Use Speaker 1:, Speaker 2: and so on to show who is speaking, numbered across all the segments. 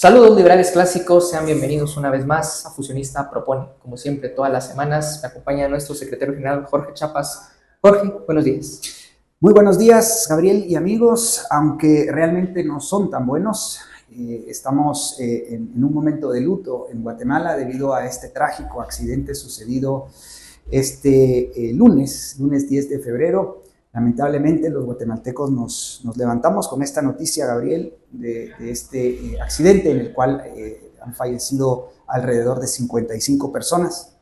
Speaker 1: Saludos liberales clásicos, sean bienvenidos una vez más a Fusionista Propone. Como siempre, todas las semanas me acompaña nuestro secretario general Jorge Chapas. Jorge, buenos días.
Speaker 2: Muy buenos días, Gabriel y amigos, aunque realmente no son tan buenos. Estamos en un momento de luto en Guatemala debido a este trágico accidente sucedido este lunes 10 de febrero. Lamentablemente los guatemaltecos nos levantamos con esta noticia, Gabriel, de este accidente en el cual han fallecido alrededor de 55 personas.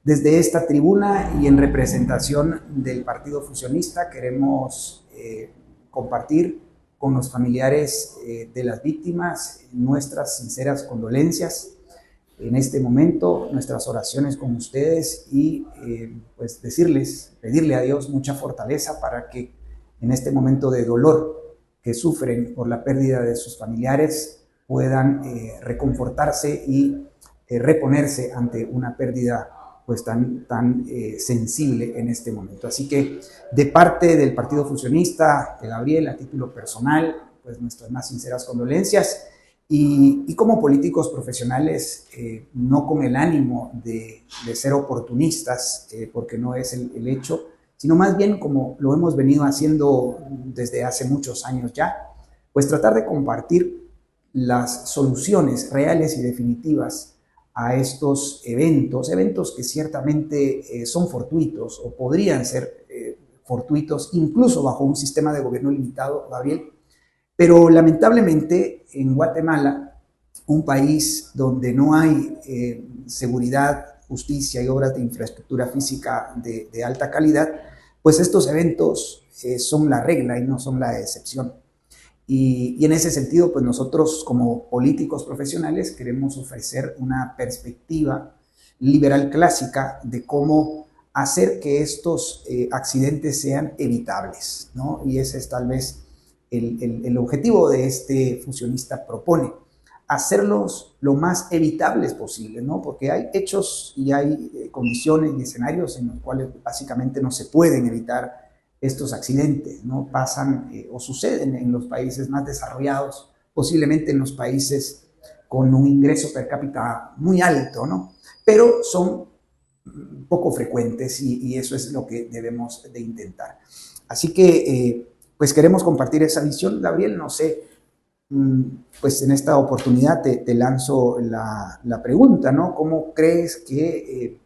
Speaker 2: Desde esta tribuna y en representación del Partido Fusionista queremos compartir con los familiares de las víctimas nuestras sinceras condolencias. En este momento, nuestras oraciones con ustedes y pues pedirle a Dios mucha fortaleza para que en este momento de dolor que sufren por la pérdida de sus familiares puedan reconfortarse y reponerse ante una pérdida pues tan sensible en este momento. Así que de parte del Partido Fusionista, de Gabriel, a título personal, pues nuestras más sinceras condolencias. Y como políticos profesionales, no con el ánimo de ser oportunistas, porque no es el hecho, sino más bien como lo hemos venido haciendo desde hace muchos años ya, pues tratar de compartir las soluciones reales y definitivas a estos eventos que ciertamente son fortuitos o podrían ser fortuitos incluso bajo un sistema de gobierno limitado, Gabriel. Pero lamentablemente en Guatemala, un país donde no hay seguridad, justicia y obras de infraestructura física de alta calidad, pues estos eventos son la regla y no son la excepción. Y en ese sentido, pues nosotros como políticos profesionales queremos ofrecer una perspectiva liberal clásica de cómo hacer que estos accidentes sean evitables, ¿no? Y ese es tal vez el objetivo de este fusionista propone, hacerlos lo más evitables posible, ¿no? Porque hay hechos y hay condiciones y escenarios en los cuales básicamente no se pueden evitar estos accidentes, ¿no? Pasan o suceden en los países más desarrollados, posiblemente en los países con un ingreso per cápita muy alto, ¿no? Pero son poco frecuentes y eso es lo que debemos de intentar. Así que, pues queremos compartir esa visión, Gabriel, no sé, pues en esta oportunidad te lanzo la pregunta, ¿no? ¿Cómo crees que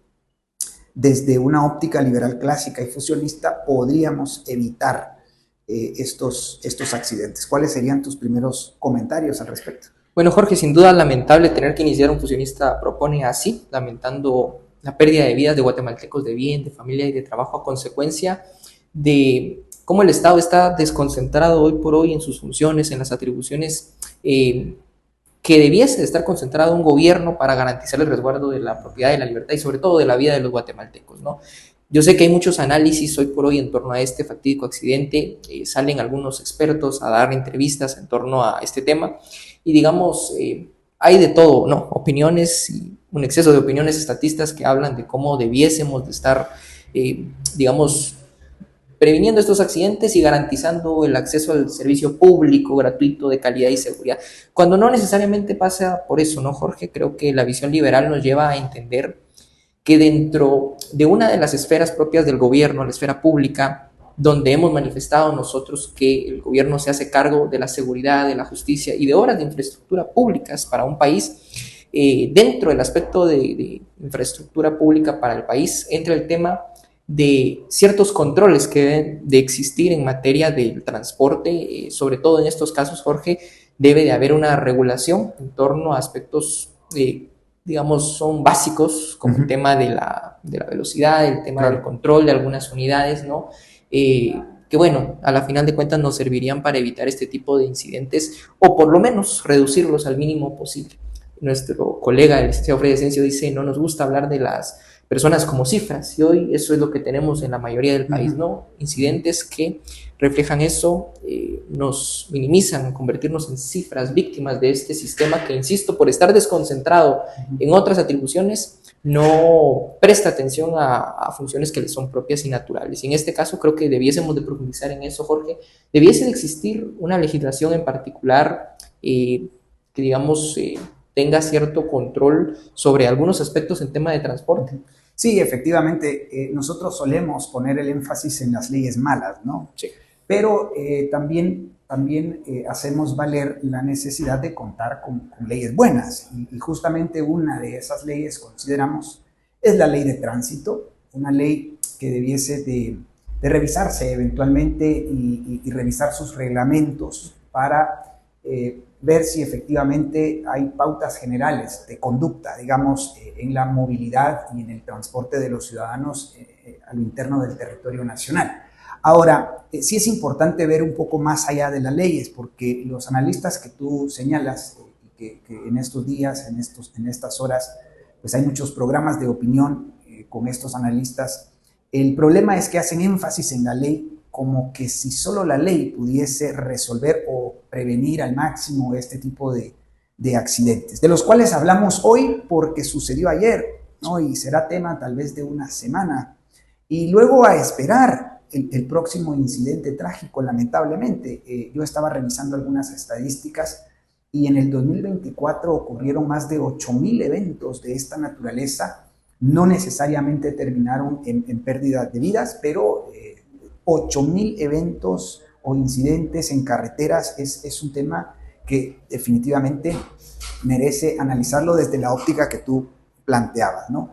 Speaker 2: desde una óptica liberal clásica y fusionista podríamos evitar estos accidentes? ¿Cuáles serían tus primeros comentarios al respecto?
Speaker 1: Bueno, Jorge, sin duda lamentable tener que iniciar un Fusionista Propone así, lamentando la pérdida de vidas de guatemaltecos de bien, de familia y de trabajo a consecuencia de cómo el Estado está desconcentrado hoy por hoy en sus funciones, en las atribuciones que debiese de estar concentrado un gobierno para garantizar el resguardo de la propiedad, de la libertad y sobre todo de la vida de los guatemaltecos, ¿no? Yo sé que hay muchos análisis hoy por hoy en torno a este fatídico accidente, salen algunos expertos a dar entrevistas en torno a este tema y digamos, hay de todo, ¿no? Opiniones y un exceso de opiniones estatistas que hablan de cómo debiésemos de estar, digamos, previniendo estos accidentes y garantizando el acceso al servicio público, gratuito, de calidad y seguridad. Cuando no necesariamente pasa por eso, ¿no, Jorge? Creo que la visión liberal nos lleva a entender que dentro de una de las esferas propias del gobierno, la esfera pública, donde hemos manifestado nosotros que el gobierno se hace cargo de la seguridad, de la justicia y de obras de infraestructura públicas para un país, dentro del aspecto de infraestructura pública para el país entra el tema de ciertos controles que deben de existir en materia del transporte, sobre todo en estos casos, Jorge, debe de haber una regulación en torno a aspectos, digamos, son básicos, como el tema de la velocidad, el tema del control de algunas unidades, ¿no? Que bueno, a la final de cuentas nos servirían para evitar este tipo de incidentes o por lo menos reducirlos al mínimo posible. Nuestro colega, el licenciado Freddy Asensio, dice, no nos gusta hablar de las personas como cifras, y hoy eso es lo que tenemos en la mayoría del país, ¿no? Incidentes que reflejan eso, nos minimizan, convertirnos en cifras, víctimas de este sistema que, insisto, por estar desconcentrado en otras atribuciones, no presta atención a funciones que le son propias y naturales. Y en este caso creo que debiésemos de profundizar en eso, Jorge. Debiese de existir una legislación en particular que digamos, tenga cierto control sobre algunos aspectos en tema de transporte.
Speaker 2: Sí, efectivamente, nosotros solemos poner el énfasis en las leyes malas, ¿no?
Speaker 1: Sí.
Speaker 2: Pero también hacemos valer la necesidad de contar con leyes buenas. Y justamente una de esas leyes, consideramos, es la ley de tránsito, una ley que debiese de revisarse eventualmente y revisar sus reglamentos para ver si efectivamente hay pautas generales de conducta, digamos, en la movilidad y en el transporte de los ciudadanos a lo interno del territorio nacional. Ahora, sí es importante ver un poco más allá de las leyes, porque los analistas que tú señalas, que en estos días, en estas horas, pues hay muchos programas de opinión con estos analistas. El problema es que hacen énfasis en la ley como que si solo la ley pudiese resolver o prevenir al máximo este tipo de accidentes, de los cuales hablamos hoy porque sucedió ayer, ¿no? Y será tema tal vez de una semana. Y luego a esperar el próximo incidente trágico, lamentablemente. Yo estaba revisando algunas estadísticas y en el 2024 ocurrieron más de 8,000 eventos de esta naturaleza. No necesariamente terminaron en pérdida de vidas, pero 8,000 eventos o incidentes en carreteras es un tema que definitivamente merece analizarlo desde la óptica que tú planteabas, ¿no?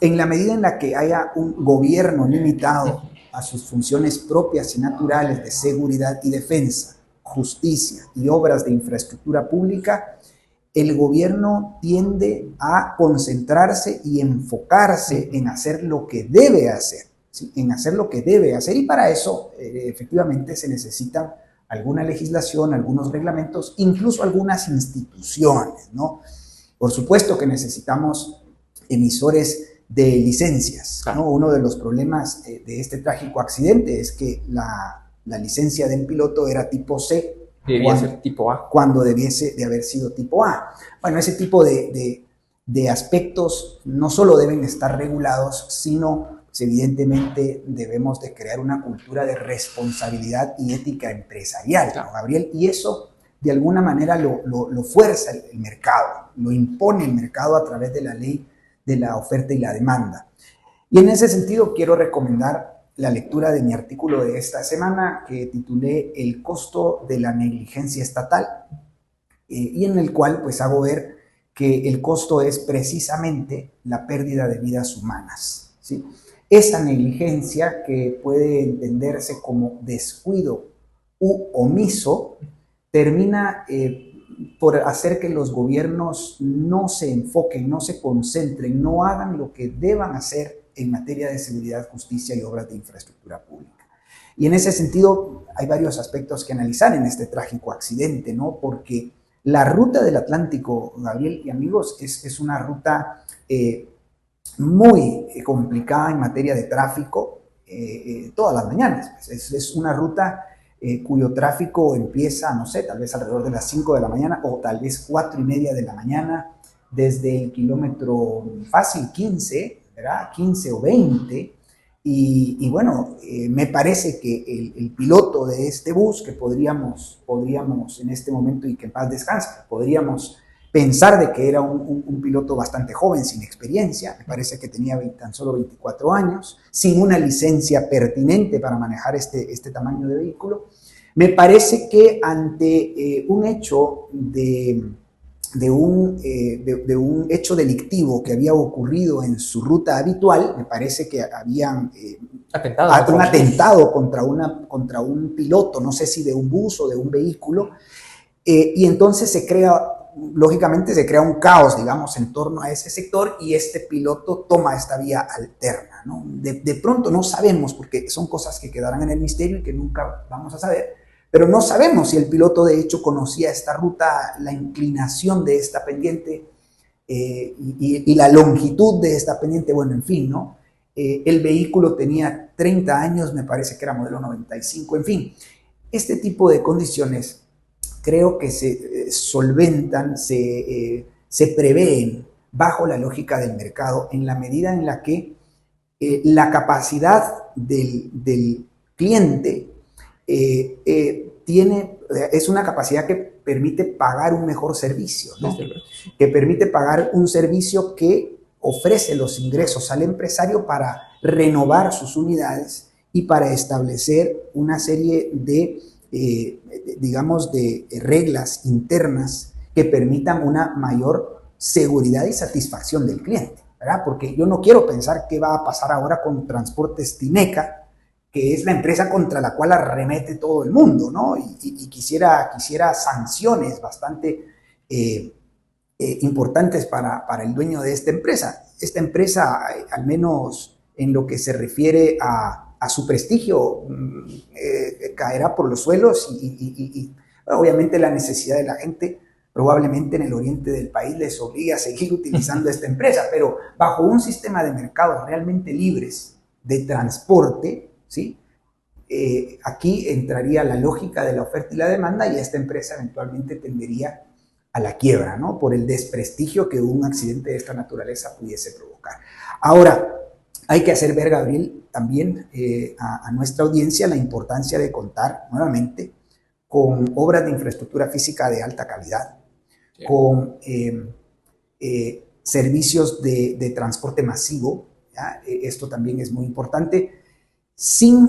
Speaker 2: En la medida en la que haya un gobierno limitado a sus funciones propias y naturales de seguridad y defensa, justicia y obras de infraestructura pública, el gobierno tiende a concentrarse y enfocarse en hacer lo que debe hacer, ¿sí? En hacer lo que debe hacer, y para eso efectivamente se necesitan alguna legislación, algunos reglamentos, incluso algunas instituciones, ¿no? Por supuesto que necesitamos emisores de licencias, ¿no? Uno de los problemas de este trágico accidente es que la licencia del piloto era tipo C.
Speaker 1: Debía ser tipo A.
Speaker 2: Cuando debiese de haber sido tipo A. Bueno, ese tipo de aspectos no solo deben estar regulados, sino pues, evidentemente debemos de crear una cultura de responsabilidad y ética empresarial, ¿no, Gabriel? Y eso de alguna manera lo fuerza el mercado, lo impone el mercado a través de la ley de la oferta y la demanda. Y en ese sentido quiero recomendar la lectura de mi artículo de esta semana que titulé El costo de la negligencia estatal, y en el cual pues hago ver que el costo es precisamente la pérdida de vidas humanas, ¿sí? Esa negligencia que puede entenderse como descuido u omiso termina por hacer que los gobiernos no se enfoquen, no se concentren, no hagan lo que deban hacer en materia de seguridad, justicia y obras de infraestructura pública. Y en ese sentido hay varios aspectos que analizar en este trágico accidente, ¿no? Porque la ruta del Atlántico, Gabriel y amigos, es una ruta muy complicada en materia de tráfico todas las mañanas. Es una ruta cuyo tráfico empieza, no sé, tal vez alrededor de las 5 de la mañana o tal vez 4:30 de la mañana, desde el kilómetro fácil 15, ¿verdad? 15 o 20. Y bueno, me parece que el piloto de este bus, que podríamos en este momento, y que en paz descanse, podríamos pensar de que era un piloto bastante joven, sin experiencia, me parece que tenía tan solo 24 años, sin una licencia pertinente para manejar este tamaño de vehículo. Me parece que ante un hecho de un hecho delictivo que había ocurrido en su ruta habitual, me parece que habían un atentado contra un piloto, no sé si de un bus o de un vehículo, y entonces lógicamente se crea un caos, digamos, en torno a ese sector, y este piloto toma esta vía alterna, ¿no? De pronto no sabemos, porque son cosas que quedarán en el misterio y que nunca vamos a saber, pero no sabemos si el piloto de hecho conocía esta ruta, la inclinación de esta pendiente y la longitud de esta pendiente, bueno, en fin, ¿no? El vehículo tenía 30 años, me parece que era modelo 95, en fin. Este tipo de condiciones creo que se solventan, se prevén bajo la lógica del mercado en la medida en la que la capacidad del cliente es una capacidad que permite pagar un mejor servicio, ¿no? Que permite pagar un servicio que ofrece los ingresos al empresario para renovar sus unidades y para establecer una serie de, digamos, de reglas internas que permitan una mayor seguridad y satisfacción del cliente, ¿verdad? Porque yo no quiero pensar qué va a pasar ahora con Transportes Tineca, que es la empresa contra la cual arremete todo el mundo, ¿no? Y quisiera sanciones bastante importantes para el dueño de esta empresa. Esta empresa, al menos en lo que se refiere a su prestigio, caerá por los suelos y obviamente la necesidad de la gente probablemente en el oriente del país les obliga a seguir utilizando esta empresa, pero bajo un sistema de mercados realmente libres de transporte, ¿sí? Aquí entraría la lógica de la oferta y la demanda y esta empresa eventualmente tendería a la quiebra, ¿no? Por el desprestigio que un accidente de esta naturaleza pudiese provocar. Ahora, hay que hacer ver, Gabriel, también a nuestra audiencia la importancia de contar nuevamente con obras de infraestructura física de alta calidad, sí, con servicios de transporte masivo, ¿ya? Esto también es muy importante, sin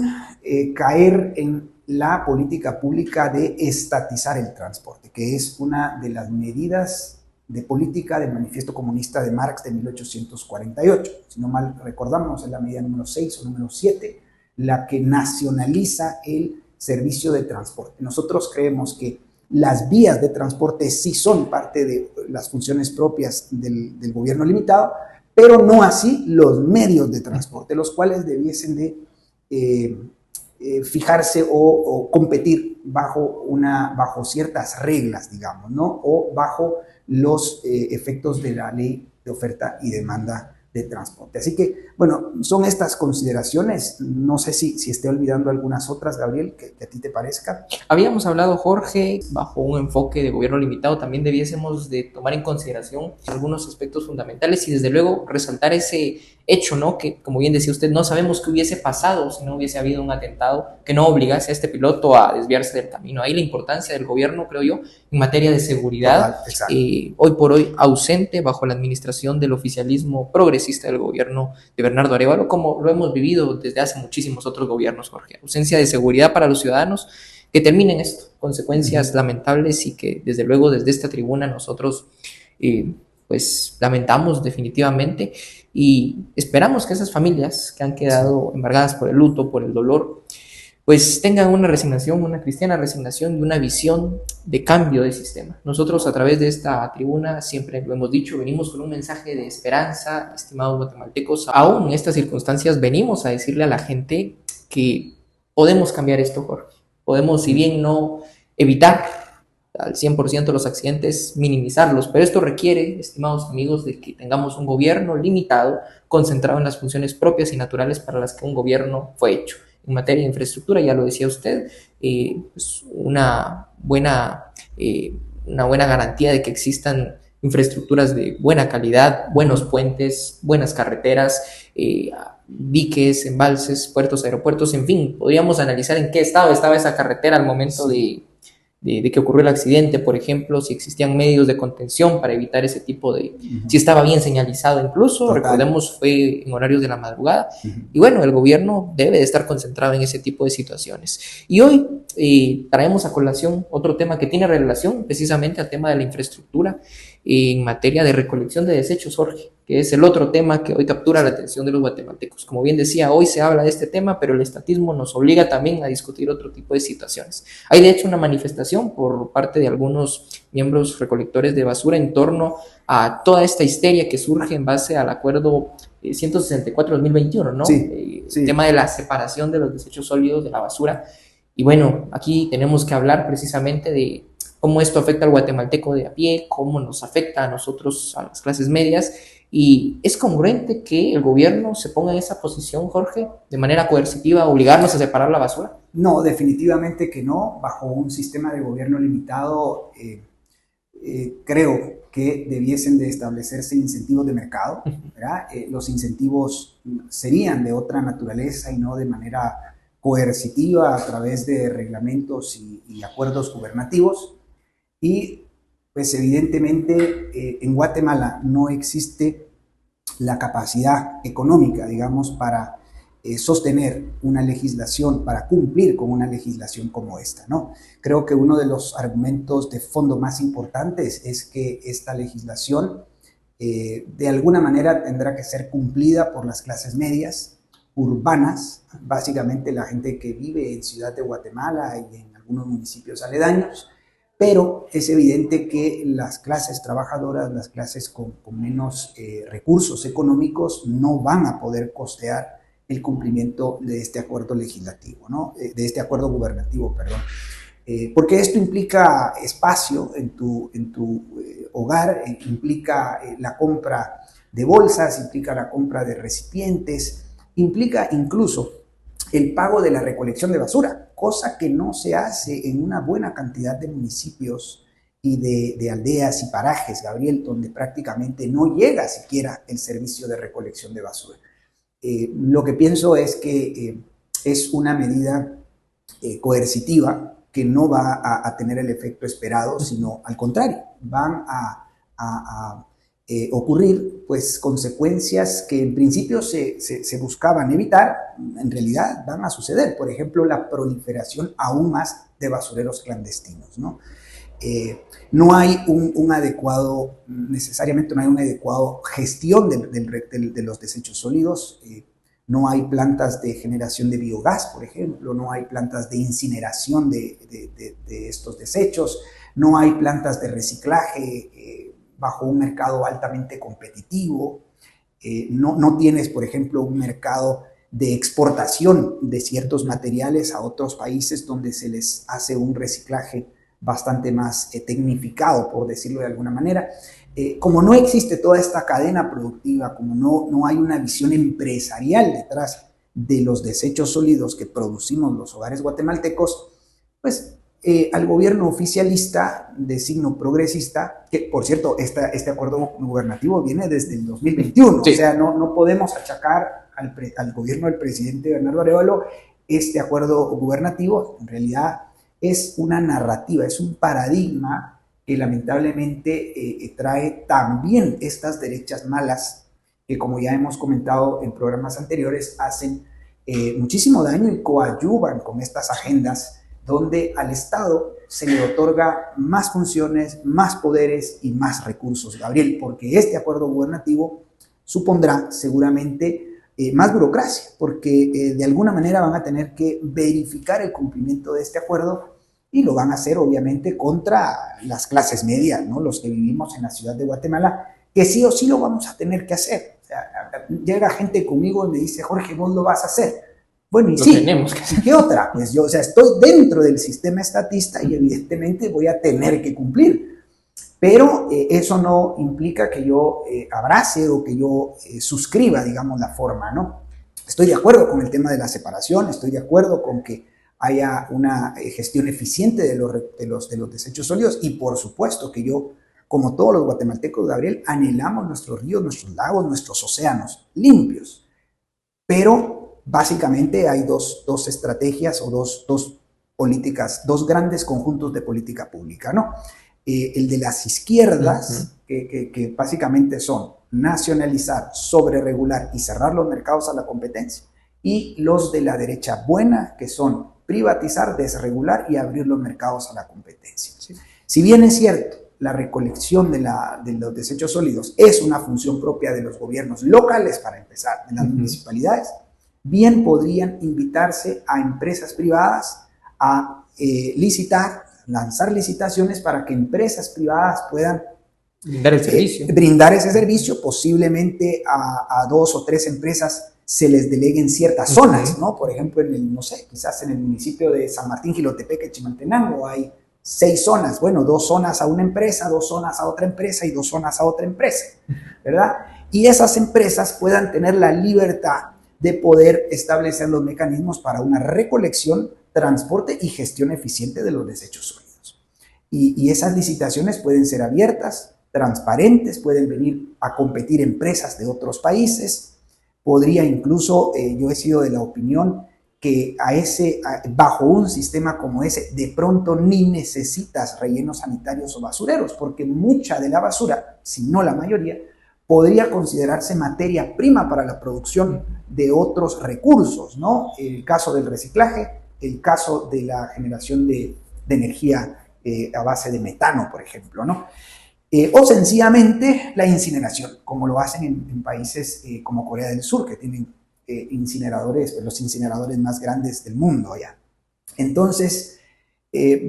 Speaker 2: caer en la política pública de estatizar el transporte, que es una de las medidas de política del Manifiesto Comunista de Marx de 1848. Si no mal recordamos, es la medida número 6 o número 7, la que nacionaliza el servicio de transporte. Nosotros creemos que las vías de transporte sí son parte de las funciones propias del gobierno limitado, pero no así los medios de transporte, los cuales debiesen de fijarse o competir bajo ciertas reglas, digamos, ¿no? O bajo los efectos de la ley de oferta y demanda de transporte. Así que, bueno, son estas consideraciones. No sé si esté olvidando algunas otras, Gabriel, que a ti te parezca.
Speaker 1: Habíamos hablado, Jorge, bajo un enfoque de gobierno limitado, también debiésemos de tomar en consideración algunos aspectos fundamentales y desde luego resaltar ese hecho, ¿no? Que, como bien decía usted, no sabemos qué hubiese pasado si no hubiese habido un atentado que no obligase a este piloto a desviarse del camino. Ahí la importancia del gobierno, creo yo, en materia de seguridad, hoy por hoy ausente bajo la administración del oficialismo progresista del gobierno de Bernardo Arévalo, como lo hemos vivido desde hace muchísimos otros gobiernos, Jorge. Ausencia de seguridad para los ciudadanos que terminen esto, consecuencias lamentables y que desde luego desde esta tribuna nosotros pues lamentamos definitivamente y esperamos que esas familias que han quedado embargadas por el luto, por el dolor, pues tengan una resignación, una cristiana resignación y una visión de cambio de sistema. Nosotros a través de esta tribuna, siempre lo hemos dicho, venimos con un mensaje de esperanza, estimados guatemaltecos. Aún en estas circunstancias venimos a decirle a la gente que podemos cambiar esto, Jorge. Podemos, si bien no evitar al 100% los accidentes, minimizarlos, pero esto requiere, estimados amigos, de que tengamos un gobierno limitado, concentrado en las funciones propias y naturales para las que un gobierno fue hecho. En materia de infraestructura, ya lo decía usted, pues una buena garantía de que existan infraestructuras de buena calidad, buenos puentes, buenas carreteras, diques, embalses, puertos, aeropuertos, en fin, podríamos analizar en qué estado estaba esa carretera al momento de que ocurrió el accidente, por ejemplo, si existían medios de contención para evitar ese tipo de... Si estaba bien señalizado incluso, total. Recordemos, fue en horarios de la madrugada. Y bueno, el gobierno debe de estar concentrado en ese tipo de situaciones. Y hoy traemos a colación otro tema que tiene relación precisamente al tema de la infraestructura en materia de recolección de desechos, Jorge, que es el otro tema que hoy captura la atención de los guatemaltecos. Como bien decía, hoy se habla de este tema, pero el estatismo nos obliga también a discutir otro tipo de situaciones. Hay de hecho una manifestación por parte de algunos miembros recolectores de basura en torno a toda esta histeria que surge en base al acuerdo 164-2021, ¿no? Sí. El tema de la separación de los desechos sólidos de la basura. Y bueno, aquí tenemos que hablar precisamente de cómo esto afecta al guatemalteco de a pie, cómo nos afecta a nosotros, a las clases medias, y es congruente que el gobierno se ponga en esa posición, Jorge, de manera coercitiva, obligarnos a separar la basura.
Speaker 2: No, definitivamente que no. Bajo un sistema de gobierno limitado, creo que debiesen de establecerse incentivos de mercado, ¿verdad? Los incentivos serían de otra naturaleza y no de manera coercitiva a través de reglamentos y acuerdos gubernativos. y pues evidentemente en Guatemala no existe la capacidad económica, digamos, para sostener una legislación, para cumplir con una legislación como esta, ¿no? Creo que uno de los argumentos de fondo más importantes es que esta legislación de alguna manera tendrá que ser cumplida por las clases medias, urbanas, básicamente la gente que vive en Ciudad de Guatemala y en algunos municipios aledaños, pero es evidente que las clases trabajadoras, las clases con menos recursos económicos no van a poder costear el cumplimiento de este acuerdo legislativo, ¿no? De este acuerdo gubernativo, perdón. Porque esto implica espacio en tu hogar, implica la compra de bolsas, implica la compra de recipientes, implica incluso el pago de la recolección de basura, cosa que no se hace en una buena cantidad de municipios y de aldeas y parajes, Gabriel, donde prácticamente no llega siquiera el servicio de recolección de basura. Lo que pienso es que es una medida coercitiva que no va a tener el efecto esperado, sino al contrario, van a ocurrir pues consecuencias que en principio se buscaban evitar, en realidad van a suceder. Por ejemplo, la proliferación aún más de basureros clandestinos, ¿no? No hay un adecuado, necesariamente no hay una adecuada gestión de los desechos sólidos. No hay plantas de generación de biogás, por ejemplo, no hay plantas de incineración de estos desechos, no hay plantas de reciclaje bajo un mercado altamente competitivo, no tienes, por ejemplo, un mercado de exportación de ciertos materiales a otros países donde se les hace un reciclaje bastante más tecnificado, por decirlo de alguna manera. Como no existe toda esta cadena productiva, como no hay una visión empresarial detrás de los desechos sólidos que producimos los hogares guatemaltecos, pues al gobierno oficialista de signo progresista, que por cierto, este acuerdo gubernativo viene desde el 2021, sí. O sea, no podemos achacar al gobierno del presidente Bernardo Arévalo este acuerdo gubernativo. En realidad es una narrativa, es un paradigma que lamentablemente trae también estas derechas malas que, como ya hemos comentado en programas anteriores, hacen muchísimo daño y coadyuvan con estas agendas donde al Estado se le otorga más funciones, más poderes y más recursos, Gabriel, porque este acuerdo gubernativo supondrá seguramente más burocracia, porque de alguna manera van a tener que verificar el cumplimiento de este acuerdo y lo van a hacer obviamente contra las clases medias, ¿no? Los que vivimos en la ciudad de Guatemala, que sí o sí lo vamos a tener que hacer. O sea, llega gente conmigo y me dice, Jorge, vos lo vas a hacer. Bueno, y lo sí, tenemos que hacer. ¿Qué otra? Pues yo, o sea, estoy dentro del sistema estatista y evidentemente voy a tener que cumplir. Pero eso no implica que yo abrace o que yo suscriba, digamos, la forma, ¿no? Estoy de acuerdo con el tema de la separación, estoy de acuerdo con que haya una gestión eficiente de los desechos sólidos y por supuesto que yo, como todos los guatemaltecos, Gabriel, anhelamos nuestros ríos, nuestros lagos, nuestros océanos limpios. Pero básicamente hay dos estrategias o dos políticas, dos grandes conjuntos de política pública, ¿no? El de las izquierdas, que básicamente son nacionalizar, sobreregular y cerrar los mercados a la competencia, y los de la derecha buena, que son privatizar, desregular y abrir los mercados a la competencia. Sí. Si bien es cierto, la recolección de los desechos sólidos es una función propia de los gobiernos locales, para empezar, de las municipalidades, bien podrían invitarse a empresas privadas a licitar, lanzar licitaciones para que empresas privadas puedan
Speaker 1: brindar el servicio.
Speaker 2: Brindar ese servicio, posiblemente a 2 o 3 empresas se les deleguen ciertas zonas, ¿no? Por ejemplo, quizás en el municipio de San Martín, Jilotepeque, Chimaltenango hay 6 zonas. Bueno, 2 zonas a una empresa, 2 zonas a otra empresa y 2 zonas a otra empresa, ¿verdad? Y esas empresas puedan tener la libertad de poder establecer los mecanismos para una recolección, transporte y gestión eficiente de los desechos sólidos. Y esas licitaciones pueden ser abiertas, transparentes, pueden venir a competir empresas de otros países. Podría incluso, yo he sido de la opinión que bajo un sistema como ese, de pronto ni necesitas rellenos sanitarios o basureros, porque mucha de la basura, si no la mayoría, podría considerarse materia prima para la producción de otros recursos, ¿no? El caso del reciclaje, el caso de la generación de energía a base de metano, por ejemplo, ¿no? O sencillamente la incineración, como lo hacen en países como Corea del Sur, que tienen los incineradores más grandes del mundo allá. Entonces,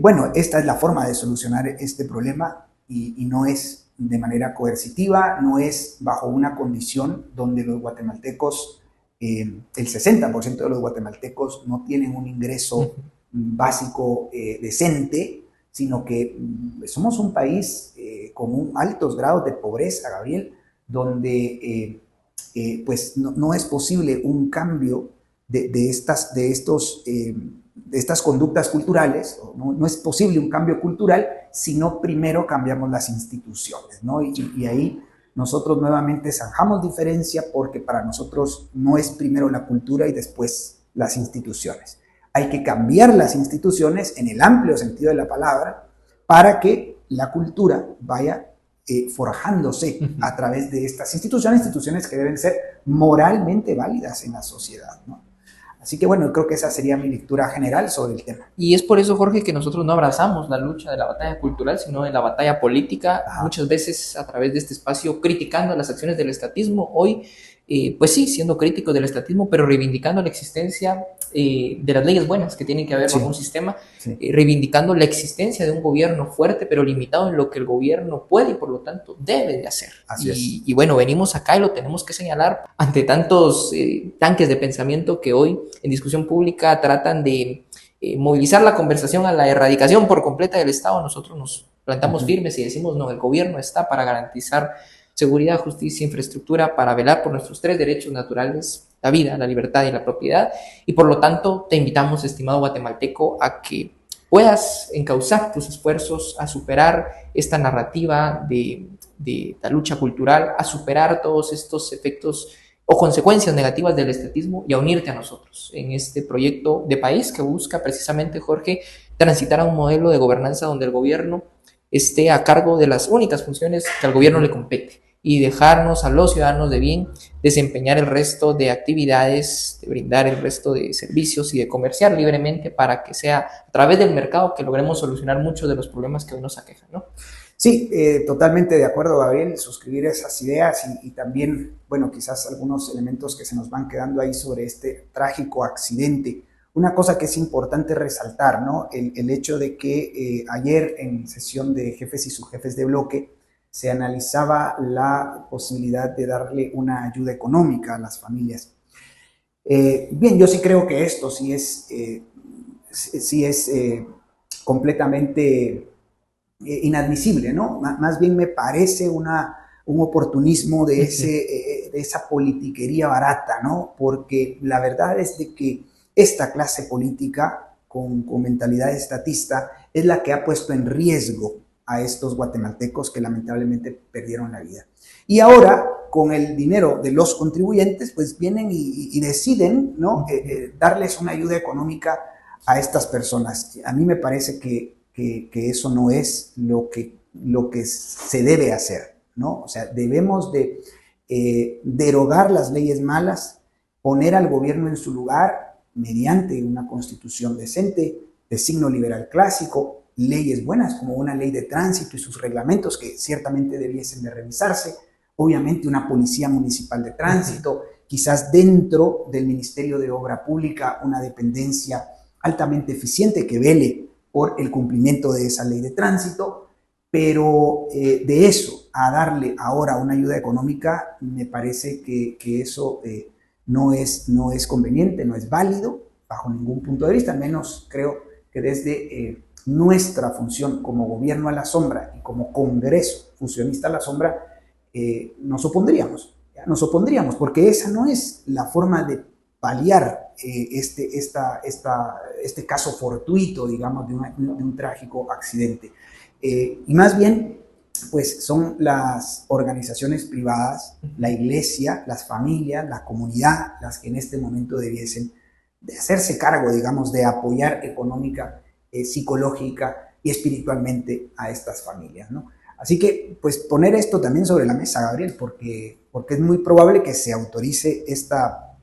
Speaker 2: bueno, esta es la forma de solucionar este problema y no es de manera coercitiva, no es bajo una condición donde los guatemaltecos, el 60% de los guatemaltecos no tienen un ingreso básico decente, sino que somos un país con altos grados de pobreza, Gabriel, donde pues no es posible un cambio de estas conductas culturales, no es posible un cambio cultural si no primero cambiamos las instituciones, ¿no? Y ahí nosotros nuevamente zanjamos diferencia porque para nosotros no es primero la cultura y después las instituciones. Hay que cambiar las instituciones en el amplio sentido de la palabra para que la cultura vaya forjándose a través de estas instituciones que deben ser moralmente válidas en la sociedad, ¿no? Así que bueno, creo que esa sería mi lectura general sobre el tema.
Speaker 1: Y es por eso, Jorge, que nosotros no abrazamos la lucha de la batalla cultural, sino de la batalla política, muchas veces a través de este espacio criticando las acciones del estatismo. Hoy, pues sí, siendo críticos del estatismo, pero reivindicando la existencia de las leyes buenas que tienen que haber bajo un sistema, reivindicando la existencia de un gobierno fuerte, pero limitado en lo que el gobierno puede y por lo tanto debe de hacer. Y bueno, venimos acá y lo tenemos que señalar ante tantos tanques de pensamiento que hoy en discusión pública tratan de movilizar la conversación a la erradicación por completa del Estado. Nosotros nos plantamos firmes y decimos no, el gobierno está para garantizar seguridad, justicia, infraestructura, para velar por nuestros 3 derechos naturales, la vida, la libertad y la propiedad, y por lo tanto te invitamos, estimado guatemalteco, a que puedas encauzar tus esfuerzos a superar esta narrativa de la lucha cultural, a superar todos estos efectos o consecuencias negativas del estatismo y a unirte a nosotros en este proyecto de país que busca precisamente, Jorge, transitar a un modelo de gobernanza donde el gobierno esté a cargo de las únicas funciones que al gobierno le compete y dejarnos a los ciudadanos de bien desempeñar el resto de actividades, de brindar el resto de servicios y de comerciar libremente para que sea a través del mercado que logremos solucionar muchos de los problemas que hoy nos aquejan, ¿no?
Speaker 2: Sí, totalmente de acuerdo, Gabriel, suscribir esas ideas y también, bueno, quizás algunos elementos que se nos van quedando ahí sobre este trágico accidente. Una cosa que es importante resaltar, ¿no? El hecho de que ayer en sesión de jefes y subjefes de bloque se analizaba la posibilidad de darle una ayuda económica a las familias. Bien, yo sí creo que esto sí es completamente inadmisible, ¿no? Más bien me parece un oportunismo de esa politiquería barata, ¿no? Porque la verdad es de que esta clase política con mentalidad estatista es la que ha puesto en riesgo a estos guatemaltecos que lamentablemente perdieron la vida. Y ahora, con el dinero de los contribuyentes, pues vienen y deciden, ¿no? Darles una ayuda económica a estas personas. A mí me parece que eso no es lo que se debe hacer, ¿no? O sea, debemos de derogar las leyes malas, poner al gobierno en su lugar mediante una constitución decente, de signo liberal clásico, leyes buenas como una ley de tránsito y sus reglamentos que ciertamente debiesen de revisarse, obviamente una policía municipal de tránsito, quizás dentro del Ministerio de Obra Pública una dependencia altamente eficiente que vele por el cumplimiento de esa ley de tránsito, pero de eso a darle ahora una ayuda económica, me parece que eso no es conveniente, no es válido bajo ningún punto de vista, al menos creo que desde nuestra función como gobierno a la sombra y como Congreso funcionista a la sombra, nos opondríamos, porque esa no es la forma de paliar este caso fortuito, digamos, de un trágico accidente. Y más bien, pues son las organizaciones privadas, la iglesia, las familias, la comunidad, las que en este momento debiesen de hacerse cargo, digamos, de apoyar económica, psicológica y espiritualmente a estas familias, ¿no? Así que, pues, poner esto también sobre la mesa, Gabriel, porque es muy probable que se autorice esta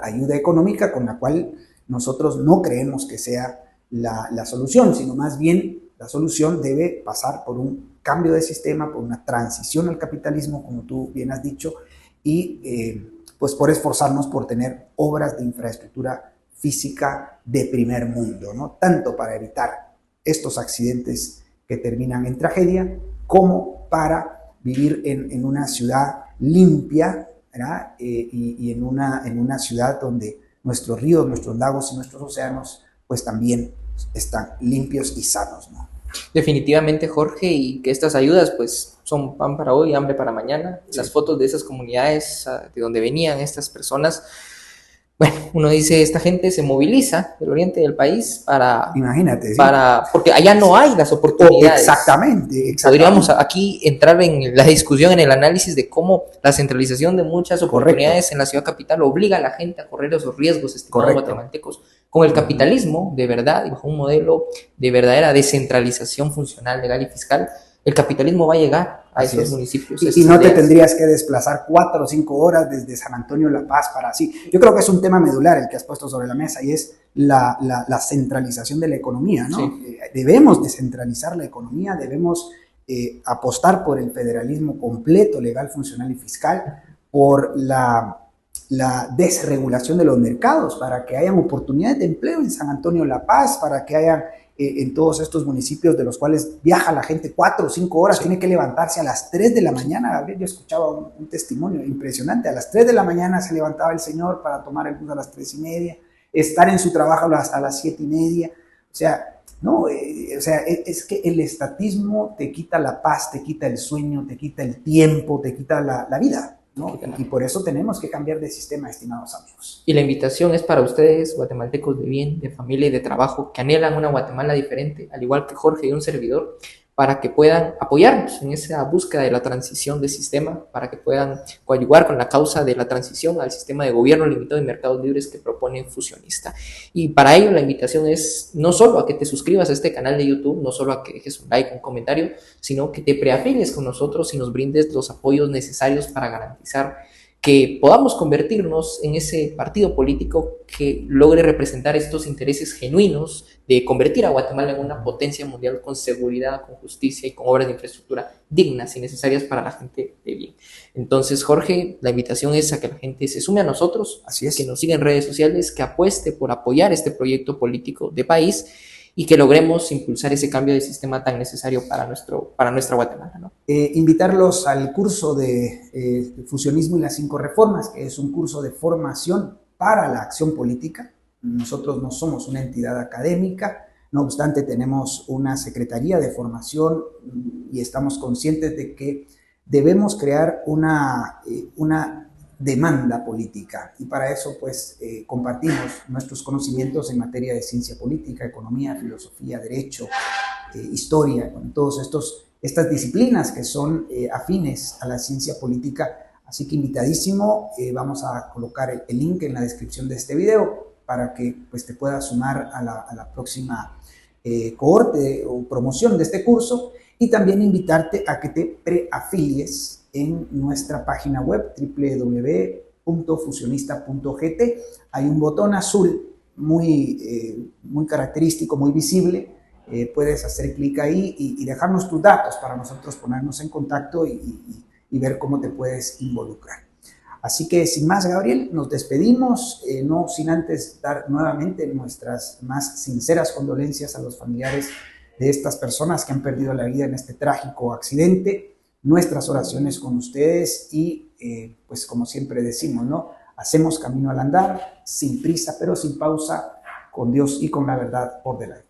Speaker 2: ayuda económica con la cual nosotros no creemos que sea la solución, sino más bien la solución debe pasar por un cambio de sistema, por una transición al capitalismo, como tú bien has dicho, y pues por esforzarnos por tener obras de infraestructura física de primer mundo, ¿no? Tanto para evitar estos accidentes que terminan en tragedia, como para vivir en una ciudad limpia, ¿verdad? Y en una ciudad donde nuestros ríos, nuestros lagos y nuestros océanos pues también están limpios y sanos, ¿no?
Speaker 1: Definitivamente, Jorge, y que estas ayudas pues son pan para hoy, hambre para mañana. Sí. Las fotos de esas comunidades de donde venían estas personas, bueno, uno dice, esta gente se moviliza del oriente del país para...
Speaker 2: Imagínate, ¿sí?
Speaker 1: Porque allá no hay las oportunidades.
Speaker 2: Exactamente.
Speaker 1: Podríamos aquí entrar en la discusión, en el análisis de cómo la centralización de muchas oportunidades en la ciudad capital obliga a la gente a correr esos riesgos, estimados guatemaltecos, con el capitalismo de verdad y bajo un modelo de verdadera descentralización funcional, legal y fiscal. El capitalismo va a llegar a esos municipios.
Speaker 2: Y no te tendrías que desplazar 4 o 5 horas desde San Antonio La Paz para así. Yo creo que es un tema medular el que has puesto sobre la mesa y es la centralización de la economía, ¿no? Sí. Debemos descentralizar la economía, debemos apostar por el federalismo completo, legal, funcional y fiscal, por la desregulación de los mercados, para que hayan oportunidades de empleo en San Antonio La Paz, para que hayan en todos estos municipios de los cuales viaja la gente 4 o 5 horas, sí. Tiene que levantarse a las 3 de la mañana, Gabriel. Yo escuchaba un testimonio impresionante, a las 3 de la mañana se levantaba el señor para tomar el bus a las 3:30, estar en su trabajo hasta las 7:30, o sea, no, es que el estatismo te quita la paz, te quita el sueño, te quita el tiempo, te quita la vida, ¿no? Y por eso tenemos que cambiar de sistema, estimados amigos.
Speaker 1: Y la invitación es para ustedes, guatemaltecos de bien, de familia y de trabajo, que anhelan una Guatemala diferente, al igual que Jorge y un servidor, para que puedan apoyarnos en esa búsqueda de la transición de sistema, para que puedan coadyuvar con la causa de la transición al sistema de gobierno limitado y mercados libres que propone Fusionista. Y para ello la invitación es no solo a que te suscribas a este canal de YouTube, no solo a que dejes un like, un comentario, sino que te preafilies con nosotros y nos brindes los apoyos necesarios para garantizar que podamos convertirnos en ese partido político que logre representar estos intereses genuinos de convertir a Guatemala en una potencia mundial con seguridad, con justicia y con obras de infraestructura dignas y necesarias para la gente de bien. Entonces, Jorge, la invitación es a que la gente se sume a nosotros,
Speaker 2: así es,
Speaker 1: que nos siga en redes sociales, que apueste por apoyar este proyecto político de país y que logremos impulsar ese cambio de sistema tan necesario para nuestra Guatemala, ¿no?
Speaker 2: Invitarlos al curso de Fusionismo y las 5 reformas, que es un curso de formación para la acción política. Nosotros no somos una entidad académica, no obstante tenemos una secretaría de formación y estamos conscientes de que debemos crear una demanda política, y para eso pues compartimos nuestros conocimientos en materia de ciencia política, economía, filosofía, derecho, historia, con todos estas disciplinas que son afines a la ciencia política. Así que invitadísimo, vamos a colocar el link en la descripción de este video para que pues te puedas sumar a la próxima cohorte o promoción de este curso, y también invitarte a que te preafilies en nuestra página web www.fusionista.gt. Hay un botón azul muy característico, muy visible. Puedes hacer clic ahí y dejarnos tus datos para nosotros ponernos en contacto y ver cómo te puedes involucrar. Así que sin más, Gabriel, nos despedimos, no sin antes dar nuevamente nuestras más sinceras condolencias a los familiares de estas personas que han perdido la vida en este trágico accidente. Nuestras oraciones con ustedes y pues como siempre decimos, ¿no? Hacemos camino al andar, sin prisa pero sin pausa, con Dios y con la verdad por delante.